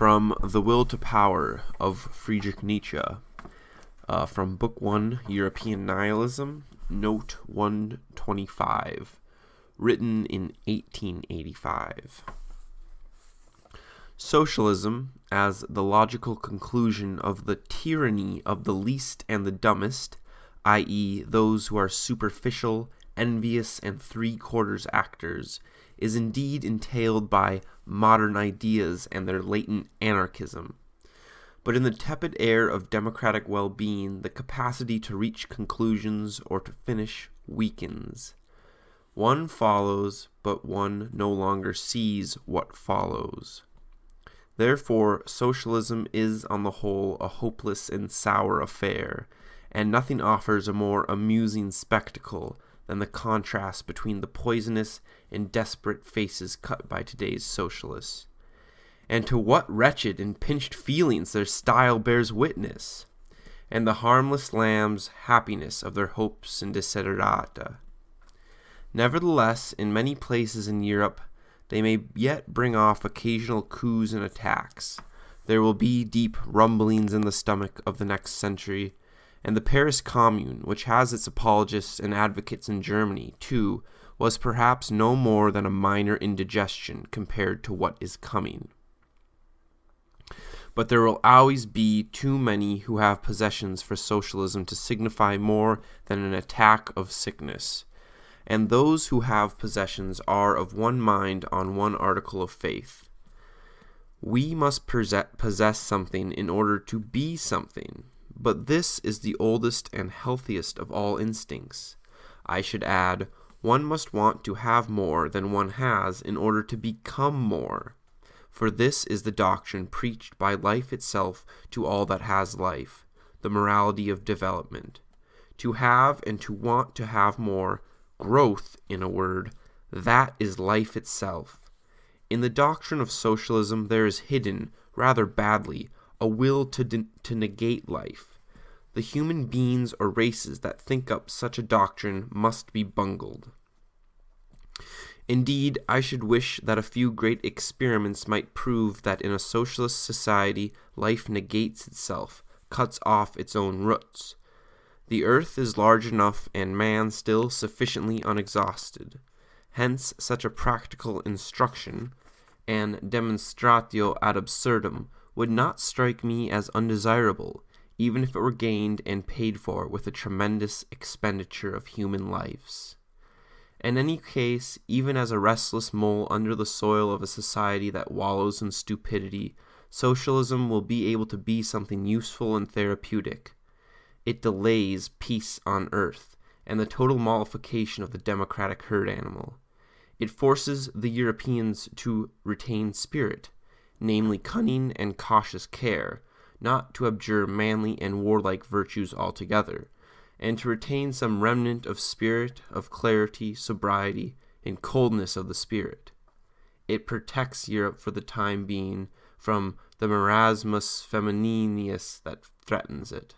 From The Will to Power of Friedrich Nietzsche, from Book 1, European Nihilism, Note 125, written in 1885. Socialism, as the logical conclusion of the tyranny of the least and the dumbest, i.e., those who are superficial, envious, and three-quarters actors, is indeed entailed by modern ideas and their latent anarchism. But in the tepid air of democratic well-being, the capacity to reach conclusions or to finish weakens. One follows, but one no longer sees what follows. Therefore, socialism is on the whole a hopeless and sour affair, and nothing offers a more amusing spectacle than the contrast between the poisonous and desperate faces cut by today's socialists. And to what wretched and pinched feelings their style bears witness, and the harmless lamb's happiness of their hopes and desiderata. Nevertheless, in many places in Europe, they may yet bring off occasional coups and attacks. There will be deep rumblings in the stomach of the next century, and the Paris Commune, which has its apologists and advocates in Germany, too, was perhaps no more than a minor indigestion compared to what is coming. But there will always be too many who have possessions for socialism to signify more than an attack of sickness, and those who have possessions are of one mind on one article of faith. We must possess something in order to be something. But this is the oldest and healthiest of all instincts. I should add, one must want to have more than one has in order to become more. For this is the doctrine preached by life itself to all that has life, the morality of development. To have and to want to have more, growth, in a word, that is life itself. In the doctrine of socialism there is hidden, rather badly, a will to negate life. The human beings or races that think up such a doctrine must be bungled. Indeed, I should wish that a few great experiments might prove that in a socialist society life negates itself, cuts off its own roots. The earth is large enough and man still sufficiently unexhausted. Hence such a practical instruction, and demonstratio ad absurdum, would not strike me as undesirable, even if it were gained and paid for with a tremendous expenditure of human lives. In any case, even as a restless mole under the soil of a society that wallows in stupidity, socialism will be able to be something useful and therapeutic. It delays peace on earth and the total mollification of the democratic herd animal. It forces the Europeans to retain spirit, namely cunning and cautious care, not to abjure manly and warlike virtues altogether, and to retain some remnant of spirit, of clarity, sobriety, and coldness of the spirit. It protects Europe for the time being from the marasmus femininus that threatens it.